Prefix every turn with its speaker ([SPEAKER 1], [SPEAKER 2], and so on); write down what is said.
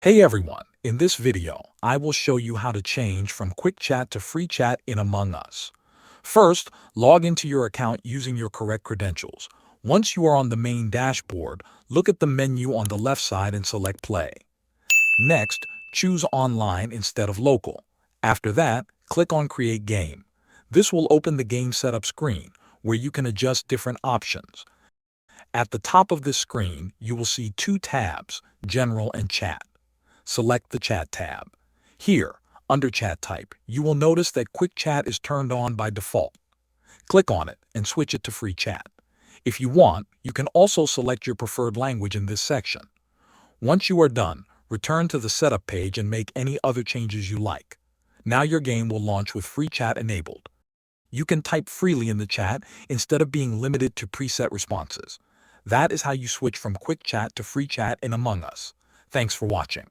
[SPEAKER 1] Hey everyone, in this video, I will show you how to change from quick chat to free chat in Among Us. First, log into your account using your correct credentials. Once you are on the main dashboard, look at the menu on the left side and select play. Next, choose online instead of local. After that, click on create game. This will open the game setup screen where you can adjust different options. At the top of this screen, you will see two tabs, general and chat. Select the Chat tab. Here, under Chat Type, you will notice that Quick Chat is turned on by default. Click on it and switch it to Free Chat. If you want, you can also select your preferred language in this section. Once you are done, return to the setup page and make any other changes you like. Now your game will launch with Free Chat enabled. You can type freely in the chat instead of being limited to preset responses. That is how you switch from Quick Chat to Free Chat in Among Us. Thanks for watching.